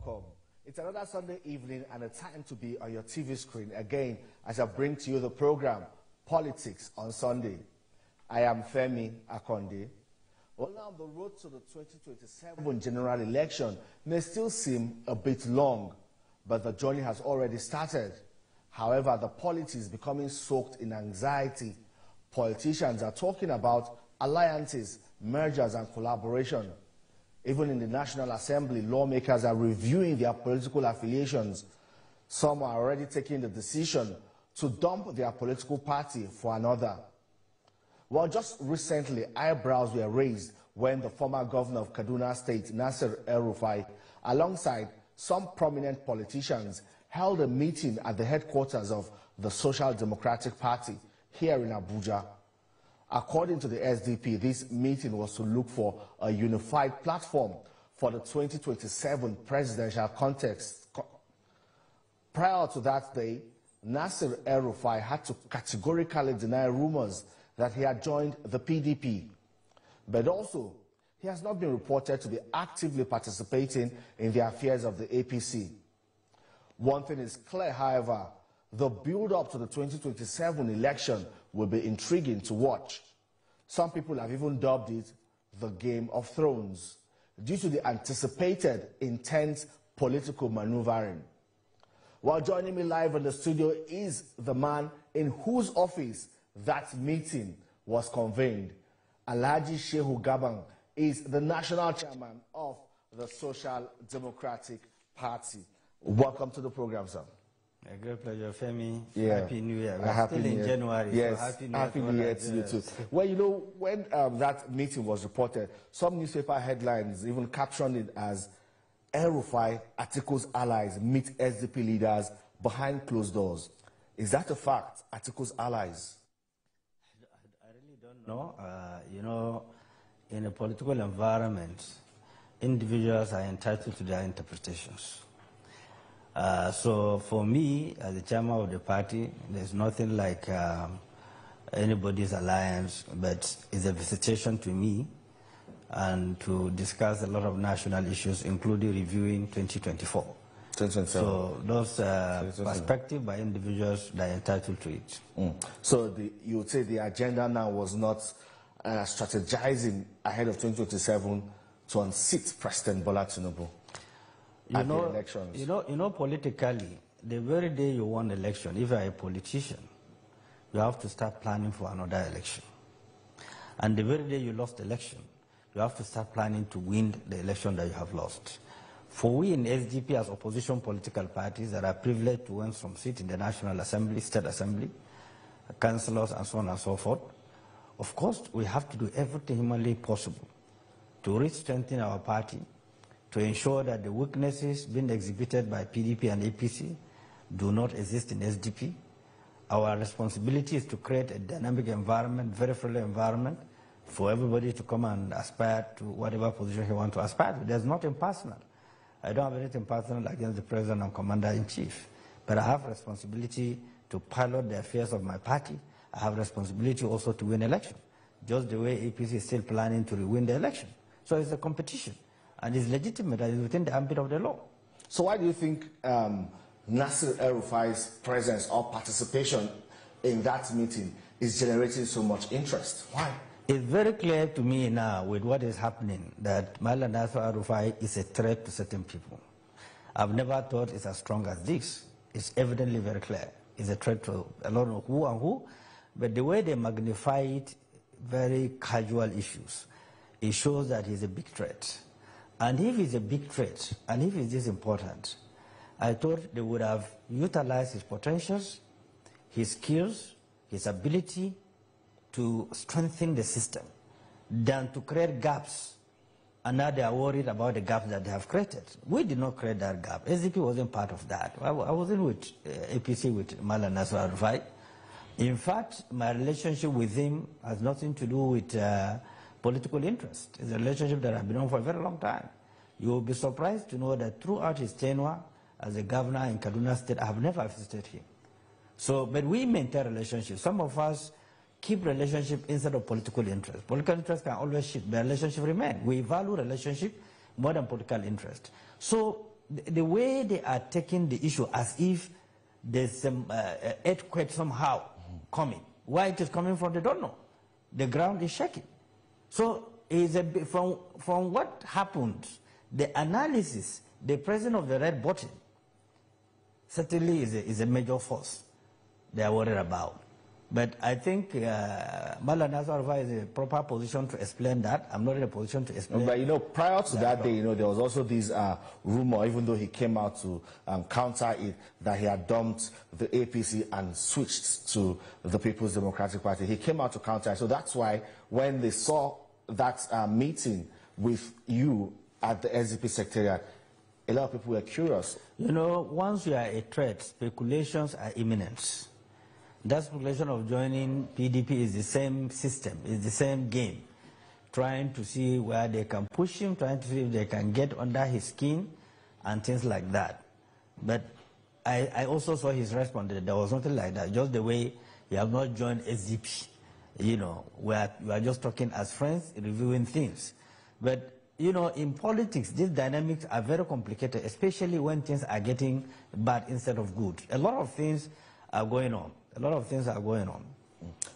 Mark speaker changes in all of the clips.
Speaker 1: welcome. It's another Sunday evening and a time to be on your TV screen again as I bring to you the program Politics on Sunday. I am Femi Akonde. Well, now the road to the 2027 general election may still seem a bit long, but the journey has already started. However, the politics is becoming soaked in anxiety. Politicians are talking about alliances, mergers and collaboration. Even in the National Assembly, lawmakers are reviewing their political affiliations. Some are already taking the decision to dump their political party for another. Well, just recently, eyebrows were raised when the former governor of Kaduna State, El-Rufai, alongside some prominent politicians, held a meeting at the headquarters of the Social Democratic Party here in Abuja. According to the SDP, this meeting was to look for a unified platform for the 2027 presidential contest. Prior to that day, El-Rufai had to categorically deny rumors that he had joined the PDP. But also, he has not been reported to be actively participating in the affairs of the APC. One thing is clear, however, the build-up to the 2027 election will be intriguing to watch. Some people have even dubbed it the Game of Thrones due to the anticipated intense political maneuvering. While joining me live in the studio is the man in whose office that meeting was convened. Alhaji Shehu Gaban is the national chairman of the Social Democratic Party. Welcome to the program, sir.
Speaker 2: A great pleasure, Femi.
Speaker 1: Yeah.
Speaker 2: Happy New Year.
Speaker 1: We're still
Speaker 2: in January.
Speaker 1: Yes.
Speaker 2: So
Speaker 1: happy New Year to you too. Well, you know, when that meeting was reported, some newspaper headlines even captioned it as El-Rufai, Atiku's allies meet SDP leaders behind closed doors. Is that a fact, Atiku's allies?
Speaker 2: I really don't know. You know, in a political environment, individuals are entitled to their interpretations. So for me, as the chairman of the party, there's nothing like anybody's alliance, but it's a visitation to me and to discuss a lot of national issues, including reviewing 2024. 2027. So those perspectives by individuals, they're entitled to it.
Speaker 1: So you would say the agenda now was not strategizing ahead of 2027 to unseat President Bola Tinubu at the elections.
Speaker 2: You know, politically, the very day you won election, if you're a politician, you have to start planning for another election. And the very day you lost the election, you have to start planning to win the election that you have lost. For we in SDP as opposition political parties that are privileged to win some seats in the National Assembly, State Assembly, councillors and so on and so forth, of course we have to do everything humanly possible to re-strengthen our party, to ensure that the weaknesses being exhibited by PDP and APC do not exist in SDP. Our responsibility is to create a dynamic environment, very friendly environment, for everybody to come and aspire to whatever position he wants to aspire to. There's nothing personal. I don't have anything personal against the President and Commander-in-Chief, but I have responsibility to pilot the affairs of my party. I have responsibility also to win election, just the way APC is still planning to win the election. So it's a competition, and it's legitimate and it's within the ambit of the law.
Speaker 1: So why do you think El-Rufai's presence or participation in that meeting is generating so much interest? Why?
Speaker 2: It's very clear to me now with what is happening that Malam El-Rufai is a threat to certain people. I've never thought it's as strong as this. It's evidently very clear. It's a threat to a lot of who and who, but the way they magnify it, very casual issues, it shows that he's a big threat. And if he's a big threat, and if he's this important, I thought they would have utilized his potentials, his skills, his ability to strengthen the system than to create gaps. And now they are worried about the gaps that they have created. We did not create that gap. SDP wasn't part of that. I wasn't with APC with Malam El-Rufai. In fact, my relationship with him has nothing to do with political interest. It's a relationship that I've been on for a very long time. You will be surprised to know that throughout his tenure as a governor in Kaduna State, I have never visited him. So, but we maintain relationships. Some of us keep relationship instead of political interest. Political interest can always shift, but relationship remain. We value relationship more than political interest. So the way they are taking the issue as if there's some earthquake somehow coming. Why it is coming from, they don't know. The ground is shaking. So from what happened, the analysis, the presence of the red button certainly is a major force they are worried about. But I think Malam Nasir El-Rufai is in a proper position to explain that. I'm not in a position to explain.
Speaker 1: But, you know, prior to that day, you know, there was also this rumor, even though he came out to counter it, that he had dumped the APC and switched to the People's Democratic Party. He came out to counter it. So that's why when they saw that meeting with you at the SDP secretariat, a lot of people were curious.
Speaker 2: You know, once you are a threat, speculations are imminent. That speculation of joining PDP is the same system, is the same game, trying to see where they can push him, trying to see if they can get under his skin and things like that. But I also saw his response. There was nothing like that, just the way he have not joined SDP. You know, where we are just talking as friends, reviewing things. But, you know, in politics, these dynamics are very complicated, especially when things are getting bad instead of good. A lot of things are going on. A lot of things are going on.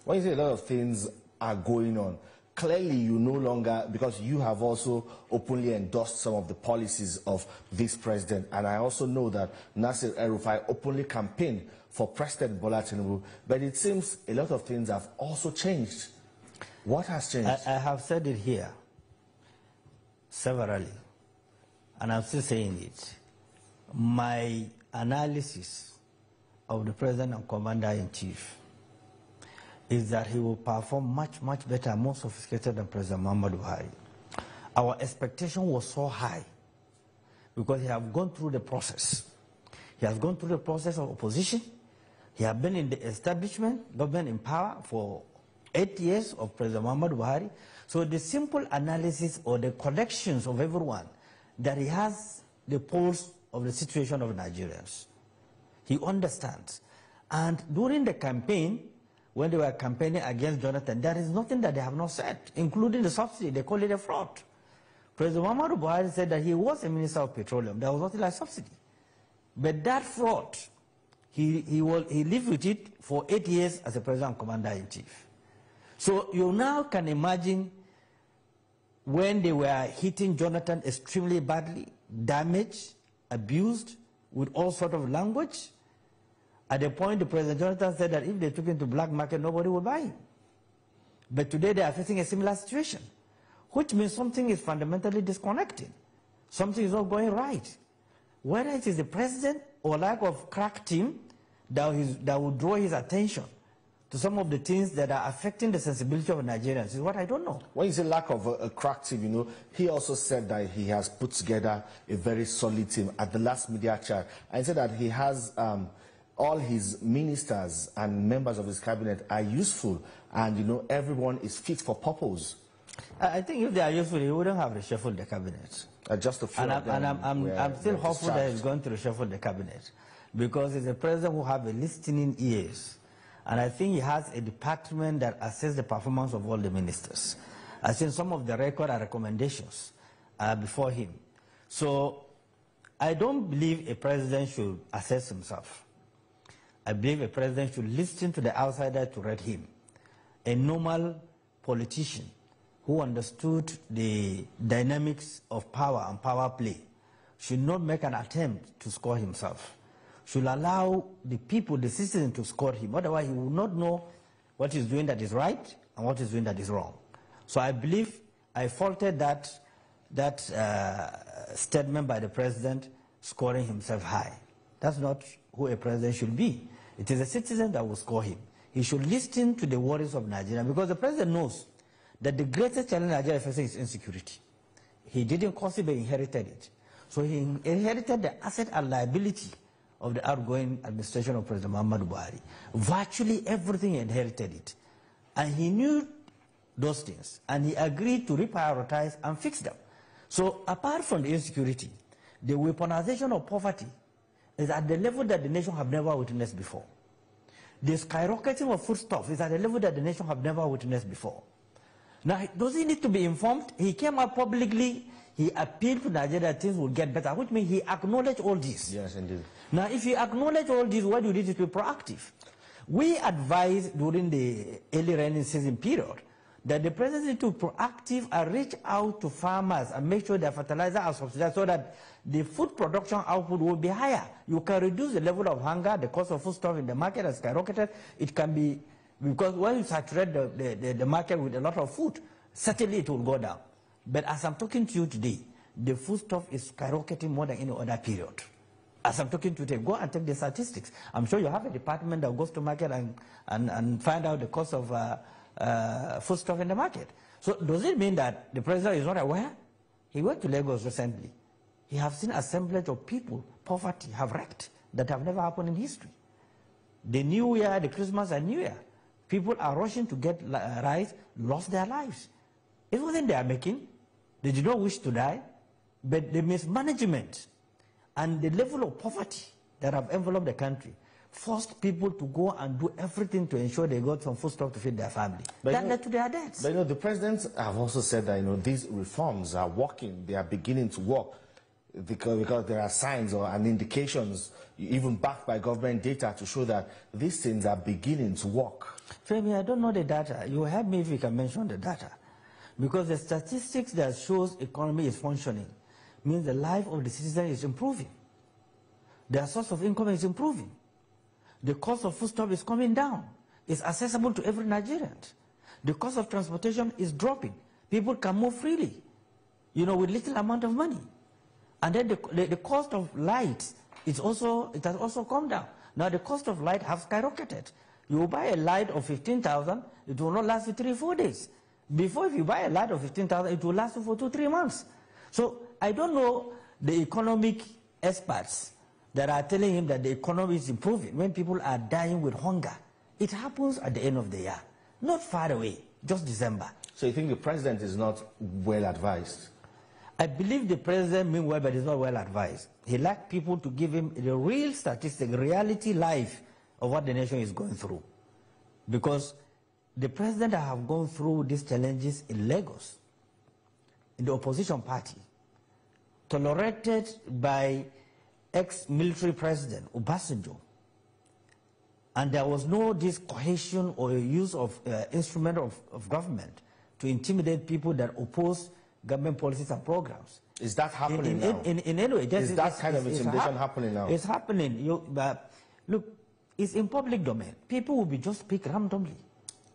Speaker 1: When you say a lot of things are going on, clearly you no longer, because you have also openly endorsed some of the policies of this president, and I also know that Nasir El-Rufai openly campaigned for President Bola Tinubu, but it seems a lot of things have also changed. What has changed?
Speaker 2: I have said it here severally, and I'm still saying it. My analysis of the President and Commander-in-Chief is that he will perform much, much better, more sophisticated than President Muhammadu Buhari. Our expectation was so high because he has gone through the process. He has gone through the process of opposition. He has been in the establishment, government in power for 8 years of President Muhammadu Buhari. So the simple analysis or the collections of everyone that he has the pulse of the situation of Nigerians. He understands. And during the campaign, when they were campaigning against Jonathan, there is nothing that they have not said, including the subsidy. They call it a fraud. President Muhammadu Buhari said that he was a minister of petroleum. There was nothing like subsidy. But that fraud, he lived with it for 8 years as a president and commander-in-chief. So you now can imagine when they were hitting Jonathan extremely badly, damaged, abused, with all sorts of language. At the point, the President Jonathan said that if they took him to black market, nobody would buy him. But today they are facing a similar situation, which means something is fundamentally disconnected. Something is not going right. Whether it is the president or lack of crack team that will draw his attention to some of the things that are affecting the sensibility of Nigerians is what I don't know.
Speaker 1: When you say lack of a crack team, you know, he also said that he has put together a very solid team at the last media chat. And he said that he has all his ministers and members of his cabinet are useful, and, you know, everyone is fit for purpose.
Speaker 2: I think if they are useful, he wouldn't have reshuffled the cabinet.
Speaker 1: Just a few
Speaker 2: and
Speaker 1: of them
Speaker 2: I'm still hopeful that he's going to reshuffle the cabinet, because he's a president who has a listening ears. And I think he has a department that assesses the performance of all the ministers. I've seen some of the record and recommendations before him. So I don't believe a president should assess himself. I believe a president should listen to the outsider to read him. A normal politician who understood the dynamics of power and power play should not make an attempt to score himself. Should allow the people, the citizens, to score him. Otherwise, he will not know what he's doing that is right and what he's doing that is wrong. So I believe I faulted that statement by the president, scoring himself high. That's not who a president should be. It is a citizen that will score him. He should listen to the worries of Nigeria, because the president knows that the greatest challenge Nigeria faces is insecurity. He didn't cause it, but inherited it. So he inherited the asset and liability of the outgoing administration of President Muhammadu Buhari. Virtually everything, he inherited it. And he knew those things, and he agreed to reprioritize and fix them. So apart from the insecurity, the weaponization of poverty is at the level that the nation have never witnessed before. The skyrocketing of foodstuffs is at a level that the nation have never witnessed before. Now, does he need to be informed? He came out publicly, He appealed to Nigeria that things will get better, which means he acknowledged all this.
Speaker 1: Yes, indeed.
Speaker 2: Now, if you acknowledge all this, what you need is to be proactive. We advised during the early rainy season period that the president needs to be proactive and reach out to farmers and make sure their fertilizer are subsidized so that the food production output will be higher. You can reduce the level of hunger, the cost of foodstuff in the market has skyrocketed. It can be, because when you saturate the market with a lot of food, certainly it will go down. But as I'm talking to you today, the foodstuff is skyrocketing more than any other period. As I'm talking to you today, go and take the statistics. I'm sure you have a department that goes to market and find out the cost of foodstuff in the market. So does it mean that the president is not aware? He went to Lagos recently. He has seen assemblage of people, poverty have wrecked, that have never happened in history. The New Year, the Christmas and New Year, people are rushing to get rice, lost their lives. It wasn't their making. They did not wish to die, but the mismanagement and the level of poverty that have enveloped the country forced people to go and do everything to ensure they got some foodstuff to feed their family. But that led to their deaths.
Speaker 1: But the presidents have also said that these reforms are working, they are beginning to work because there are signs and indications, even backed by government data, to show that these things are beginning to work.
Speaker 2: Femi, I don't know the data. You help me if you can mention the data. Because the statistics that shows economy is functioning means the life of the citizen is improving. Their source of income is improving. The cost of foodstuff is coming down. It's accessible to every Nigerian. The cost of transportation is dropping. People can move freely, with little amount of money. And then the cost of light has also come down. Now the cost of light has skyrocketed. You buy a light of 15,000, it will not last you 3-4 days. Before, if you buy a light of 15,000, it will last you for 2-3 months. So I don't know the economic experts that are telling him that the economy is improving when people are dying with hunger. It happens at the end of the year, not far away, just December. So
Speaker 1: you think the president is not well advised?
Speaker 2: I believe the president means well, but he's not well advised. He lacks people to give him the real statistic, reality life of what the nation is going through. Because the president that have gone through these challenges in Lagos, in the opposition party, tolerated by ex-military president Obasanjo, and there was no this cohesion or use of instrument of government to intimidate people that oppose government policies and programs.
Speaker 1: Is that happening now?
Speaker 2: In any way,
Speaker 1: is that kind of intimidation happening now?
Speaker 2: It's happening. Look, it's in public domain. People will be just picked randomly.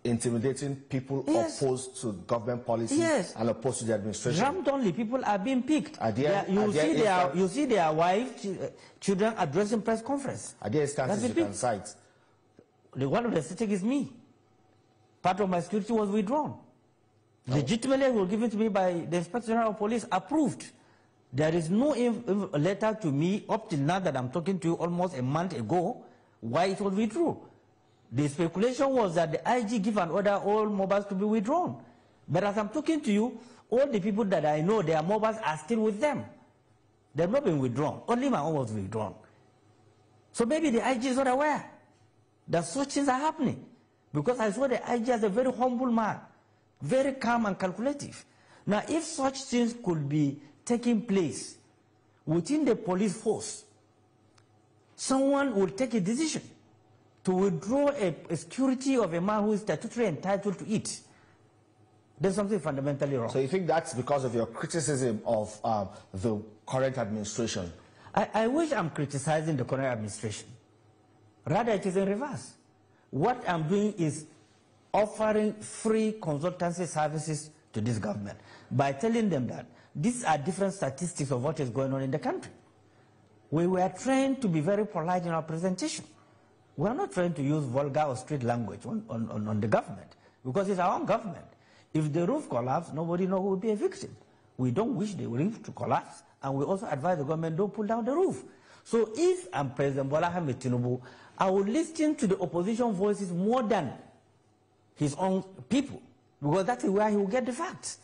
Speaker 1: Intimidating people opposed to government policies and opposed to the administration.
Speaker 2: Randomly, people are being picked. You see their wives, children addressing press conference.
Speaker 1: Are there instances you can cite?
Speaker 2: The one of the statistic is me. Part of my security was withdrawn. Legitimately, it was given to me by the Inspector General of Police, approved. There is no letter to me up till now that I'm talking to you almost a month ago why it was withdrawn. The speculation was that the IG give an order all mobiles to be withdrawn. But as I'm talking to you, all the people that I know, their mobiles are still with them. They've not been withdrawn. Only my own was withdrawn. So maybe the IG is not aware that such things are happening. Because I saw the IG as a very humble man, very calm and calculative. Now, if such things could be taking place within the police force, someone will take a decision to withdraw a security of a man who is statutorily entitled to it. There's something fundamentally wrong.
Speaker 1: So you think that's because of your criticism of the current administration?
Speaker 2: I wish I'm criticizing the current administration. Rather, it is in reverse. What I'm doing is offering free consultancy services to this government by telling them that these are different statistics of what is going on in the country. We were trained to be very polite in our presentation. We are not trying to use vulgar or street language on the government, because it's our own government. If the roof collapses, nobody knows who will be a victim. We don't wish the roof to collapse, and we also advise the government don't pull down the roof. So if I'm President Bola Ahmed Tinubu, I will listen to the opposition voices more than his own people, because that is where he will get the facts.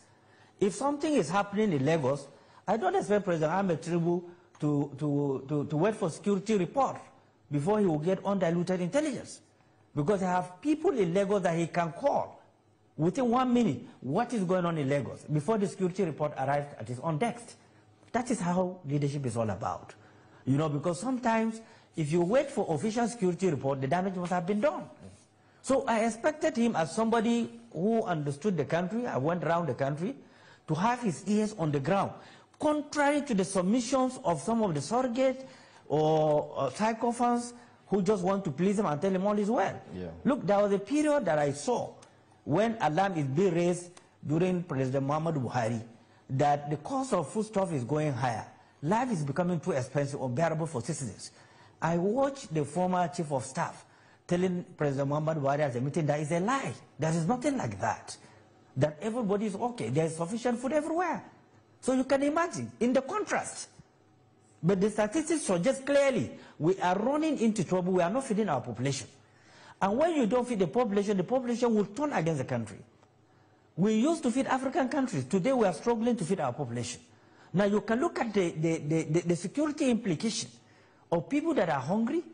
Speaker 2: If something is happening in Lagos, I don't expect President Ahmed Tinubu to wait for security report before he will get undiluted intelligence, because I have people in Lagos that he can call within 1 minute, what is going on in Lagos before the security report arrived at his own desk. That is how leadership is all about. You know, because sometimes if you wait for official security report, the damage must have been done. So I expected him as somebody who understood the country, I went around the country, to have his ears on the ground. Contrary to the submissions of some of the surrogates or psychophants who just want to please him and tell him all is well.
Speaker 1: Yeah.
Speaker 2: Look, there was a period that I saw when alarm is being raised during President Muhammadu Buhari that the cost of foodstuff is going higher. Life is becoming too expensive, unbearable for citizens. I watched the former chief of staff telling President Muhammadu Buhari at a meeting that is a lie. There is nothing like that. That everybody is okay. There is sufficient food everywhere. So you can imagine, in the contrast. But the statistics suggest clearly we are running into trouble. We are not feeding our population. And when you don't feed the population will turn against the country. We used to feed African countries. Today we are struggling to feed our population. Now you can look at the security implication of people that are hungry,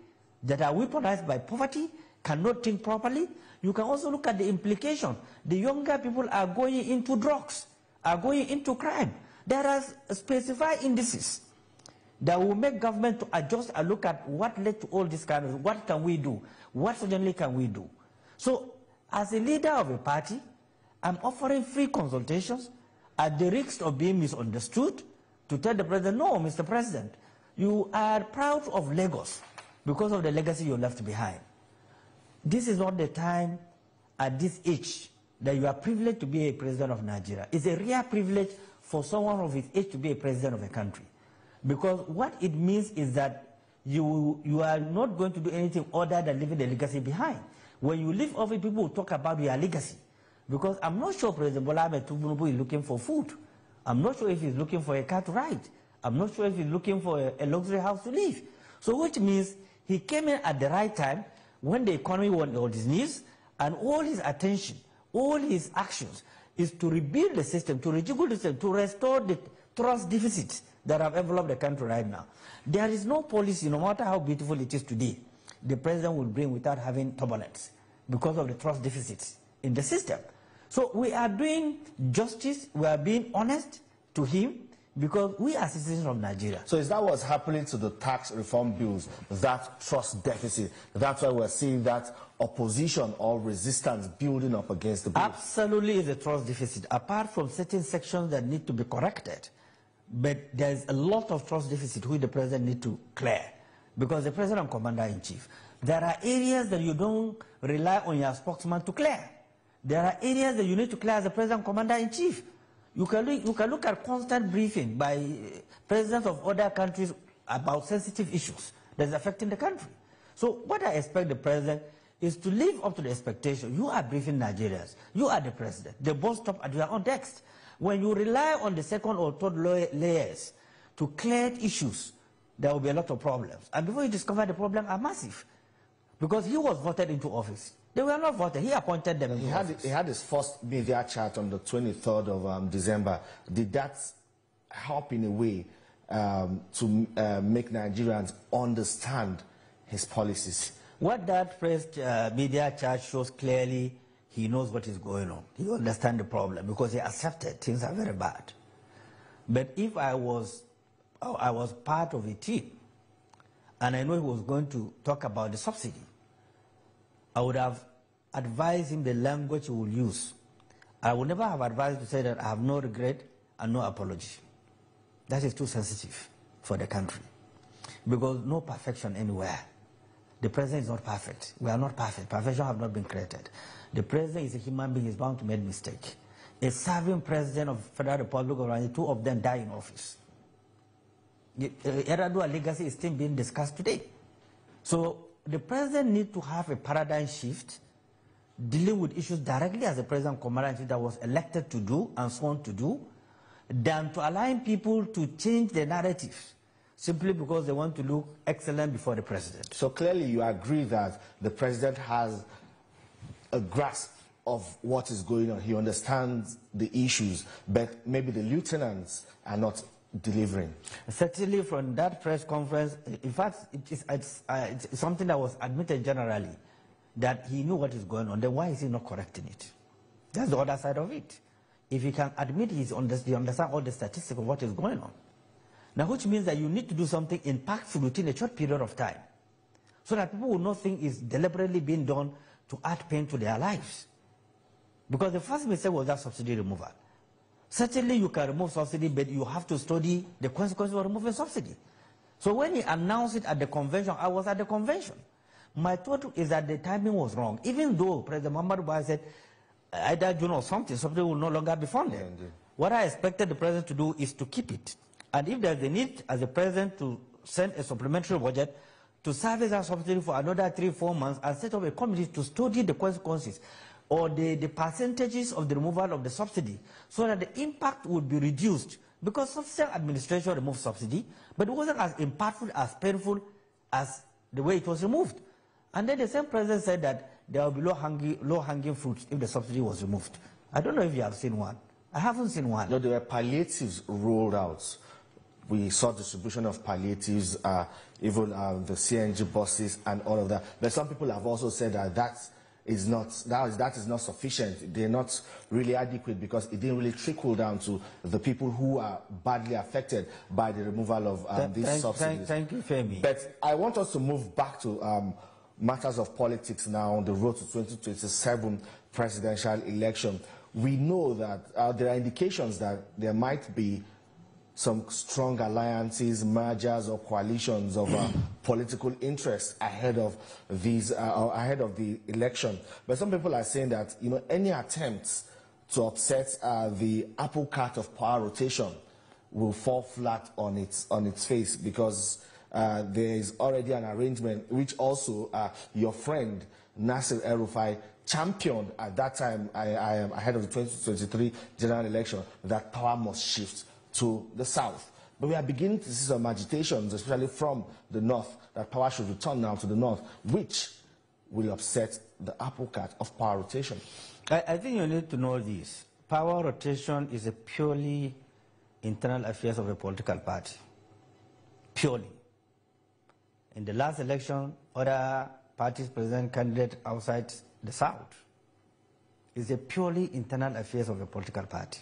Speaker 2: that are weaponized by poverty, cannot think properly. You can also look at the implication. The younger people are going into drugs, are going into crime. There are specified indices that will make government to adjust and look at what led to all this kind of, what can we do? What suddenly can we do? So, as a leader of a party, I'm offering free consultations at the risk of being misunderstood to tell the president, no, Mr. President, you are proud of Lagos because of the legacy you left behind. This is not the time at this age that you are privileged to be a president of Nigeria. It's a rare privilege for someone of his age to be a president of a country. Because what it means is that you are not going to do anything other than leaving the legacy behind. When you leave office, people will talk about your legacy. Because I'm not sure President Bola Ahmed Tinubu is looking for food. I'm not sure if he's looking for a car to ride. I'm not sure if he's looking for a luxury house to live. So which means he came in at the right time when the economy was on its knees, and all his attention, all his actions is to rebuild the system, to rejiggle the system, to restore the trust deficits that have enveloped the country right now. There is no policy, no matter how beautiful it is today, the president will bring without having turbulence because of the trust deficits in the system. So we are doing justice, we are being honest to him because we are citizens of Nigeria.
Speaker 1: So is that what's happening to the tax reform bills, that trust deficit? That's why we're seeing that opposition or resistance building up against the bill?
Speaker 2: Absolutely is a trust deficit, apart from certain sections that need to be corrected. But there's a lot of trust deficit which the president needs to clear because the president and commander-in-chief. There are areas that you don't rely on your spokesman to clear. There are areas that you need to clear as the president and commander-in-chief. You can look at constant briefing by presidents of other countries about sensitive issues that's affecting the country. So what I expect the president is to live up to the expectation. You are briefing Nigerians. You are the president. The boss stop at your own desk. When you rely on the second or third layers to clear issues, there will be a lot of problems. And before you discover the problem are massive. Because he was voted into office. They were not voted. He appointed them into office.
Speaker 1: He had his first media chat on the 23rd of December. Did that help in a way to make Nigerians understand his policies?
Speaker 2: What that first media chat shows clearly, he knows what is going on. He understands the problem because he accepted things are very bad. But if I was part of a team and I know he was going to talk about the subsidy, I would have advised him the language he will use. I would never have advised to say that I have no regret and no apology. That is too sensitive for the country. Because no perfection anywhere. The president is not perfect. We are not perfect. Perfection have not been created. The president is a human being. He is bound to make mistakes. A serving president of the Federal Republic of Nigeria, two of them die in office. Yar'Adua legacy is still being discussed today. So the president needs to have a paradigm shift, dealing with issues directly as the president commander-in-chief that was elected to do and sworn to do, than to allow people to change the narrative simply because they want to look excellent before the president.
Speaker 1: So clearly you agree that the president has a grasp of what is going on. He understands the issues, but maybe the lieutenants are not delivering.
Speaker 2: Certainly from that press conference, in fact, it's something that was admitted generally, that he knew what is going on. Then why is he not correcting it? That's the other side of it. If he can admit he understand all the statistics of what is going on. Now, which means that you need to do something impactful within a short period of time, so that people will not think it's deliberately being done to add pain to their lives. Because the first mistake was that subsidy removal. Certainly you can remove subsidy, but you have to study the consequences of removing subsidy. So when he announced it at the convention, I was at the convention. My thought is that the timing was wrong. Even though President Muhammadu Buhari said either June or something will no longer be funded. Yeah, what I expected the president to do is to keep it. And if there's a need as a president to send a supplementary budget to service that subsidy for another 3-4 months and set up a committee to study the consequences or the percentages of the removal of the subsidy so that the impact would be reduced. Because subsidy administration removed subsidy, but it wasn't as impactful, as painful as the way it was removed. And then the same president said that there will be low-hanging fruits if the subsidy was removed. I don't know if you have seen one. I haven't seen one.
Speaker 1: No, there were palliatives rolled out. We saw distribution of palliatives, even the CNG buses and all of that. But some people have also said that that is not sufficient. They're not really adequate because it didn't really trickle down to the people who are badly affected by the removal of these subsidies.
Speaker 2: Thank you, Femi.
Speaker 1: But I want us to move back to matters of politics now on the road to 2027 presidential election. We know that there are indications that there might be some strong alliances, mergers, or coalitions of political interests ahead of the election. But some people are saying that any attempts to upset the apple cart of power rotation will fall flat on its face, because there is already an arrangement which also your friend Nasir El-Rufai championed at that time ahead of the 2023 general election, that power must shift to the south. But we are beginning to see some agitations, especially from the north, that power should return now to the north, which will upset the apple cart of power rotation.
Speaker 2: I think you need to know this. Power rotation is a purely internal affairs of a political party. Purely. In the last election, other parties present candidates outside the south. It's a purely internal affairs of a political party.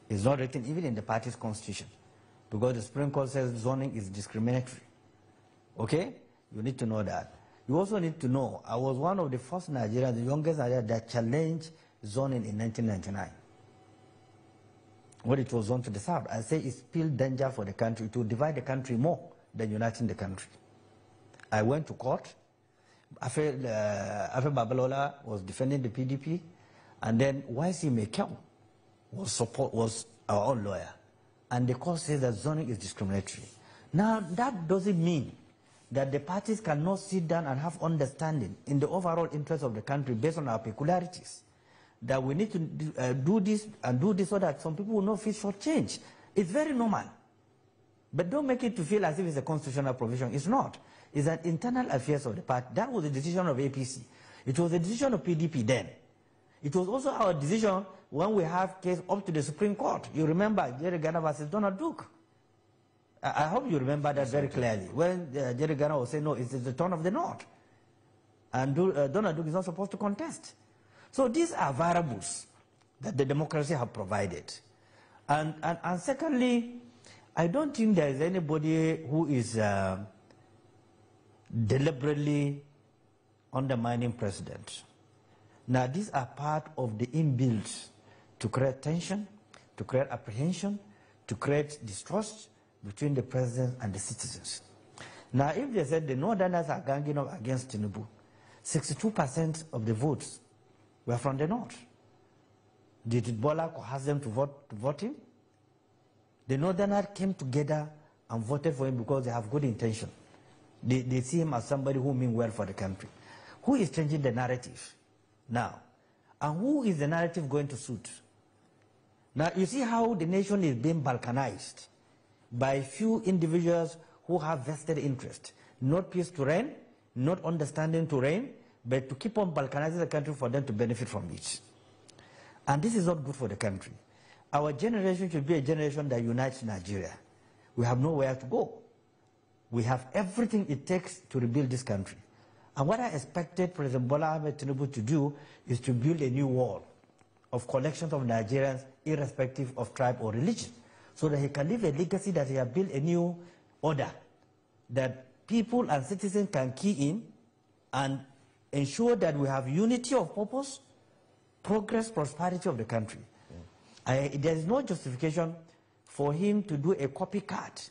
Speaker 2: It's not written even in the party's constitution, because the Supreme Court says zoning is discriminatory. Okay? You need to know that. You also need to know, I was one of the first Nigerians, the youngest Nigerian, that challenged zoning in 1999. When it was zoned to the south, I say it's still danger for the country. It will divide the country more than uniting the country. I went to court. Afe Babalola was defending the PDP, and then YC Mekel was our own lawyer, and the court says that zoning is discriminatory. Now, that doesn't mean that the parties cannot sit down and have understanding in the overall interest of the country based on our peculiarities, that we need to do this and do this so that some people will not feel shortchanged. It's very normal. But don't make it to feel as if it's a constitutional provision. It's not. It's an internal affairs of the party. That was the decision of APC. It was the decision of PDP then. It was also our decision when we have case up to the Supreme Court. You remember Jerry Ghana versus Donald Duke. I hope you remember that very clearly. When Jerry Ghana was saying, no, it's the turn of the North. And Donald Duke is not supposed to contest. So these are variables that the democracy have provided. And secondly, I don't think there is anybody who is deliberately undermining president. Now, these are part of the inbuilt to create tension, to create apprehension, to create distrust between the president and the citizens. Now, if they said the Northerners are ganging up against Tinubu, 62% of the votes were from the North. Did Bola coerce them to vote him? The Northerners came together and voted for him because they have good intention. They see him as somebody who means well for the country. Who is changing the narrative now? And who is the narrative going to suit? Now, you see how the nation is being balkanized by few individuals who have vested interest. Not peace to reign, not understanding to reign, but to keep on balkanizing the country for them to benefit from it. And this is not good for the country. Our generation should be a generation that unites Nigeria. We have nowhere to go. We have everything it takes to rebuild this country. And what I expected President Bola Ahmed Tinubu to do is to build a new wall of collections of Nigerians, irrespective of tribe or religion, so that he can leave a legacy that he has built a new order that people and citizens can key in and ensure that we have unity of purpose, progress, prosperity of the country. There is no justification for him to do a copycat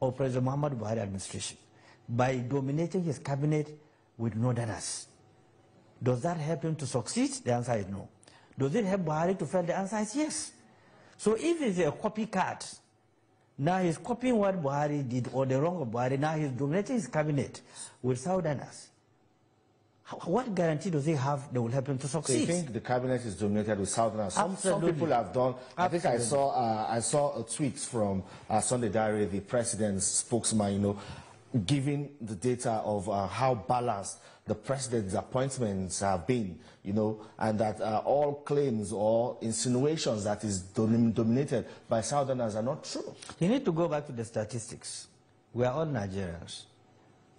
Speaker 2: of President Muhammadu Buhari administration by dominating his cabinet with northerners. Does that help him to succeed? The answer is no. Does it help Buhari to fail? The answer is yes. So if it's a copycat, now he's copying what Buhari did or the wrong of Buhari, now he's dominating his cabinet with southerners. What guarantee does he have that will help him to succeed?
Speaker 1: So you think the cabinet is dominated with southerners? Some people have done. I think I saw a tweet from Sunday Diary, the president's spokesman, giving the data of how balanced the president's appointments have been, and that all claims or insinuations that is dominated by southerners are not true.
Speaker 2: You need to go back to the statistics. We are all Nigerians.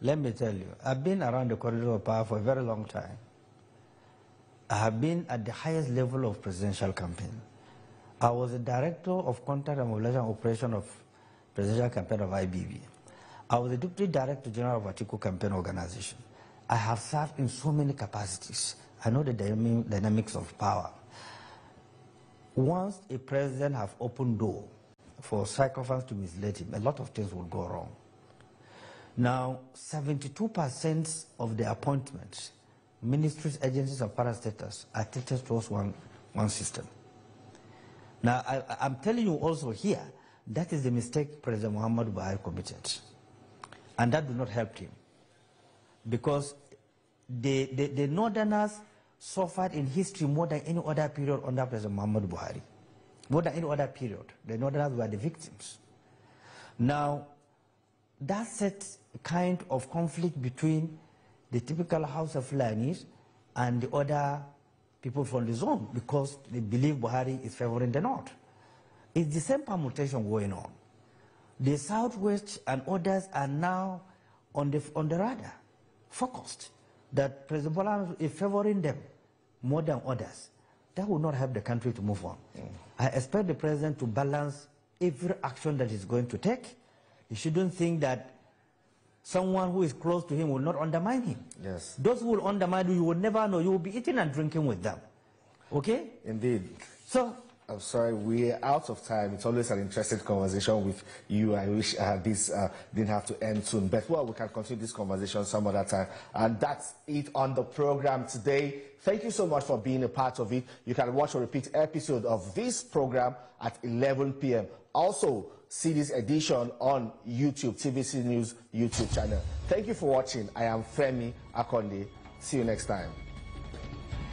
Speaker 2: Let me tell you, I've been around the corridor of power for a very long time. I have been at the highest level of presidential campaign. I was the director of contact and mobilization operation of presidential campaign of IBB. I was the deputy director general of Atiku campaign organization. I have served in so many capacities. I know the dynamics of power. Once a president has opened door for sycophants to mislead him, a lot of things will go wrong. Now, 72% of the appointments, ministries, agencies, and parastatals are treated towards one system. Now, I'm telling you also here, that is the mistake President Muhammadu Buhari committed. And that did not help him. Because the northerners suffered in history more than any other period under President Muhammadu Buhari. More than any other period. The northerners were the victims. Now, that sets a kind of conflict between the typical House of Fulanis and the other people from the zone, because they believe Buhari is favoring the north. It's the same permutation going on. The southwest and others are now on the radar, focused, that President Bola is favoring them more than others. That will not help the country to move on. I expect the president to balance every action that he's going to take. You shouldn't think that someone who is close to him will not undermine him.
Speaker 1: Yes.
Speaker 2: Those who will undermine you, you will never know. You will be eating and drinking with them. Okay?
Speaker 1: Indeed.
Speaker 2: So,
Speaker 1: I'm sorry, we're out of time. It's always an interesting conversation with you. I wish this didn't have to end soon. But, well, we can continue this conversation some other time. And that's it on the program today. Thank you so much for being a part of it. You can watch a repeat episode of this program at 11 p.m. Also, see this edition on YouTube, TVC News YouTube channel. Thank you for watching. I am Femi Akonde. See you next time.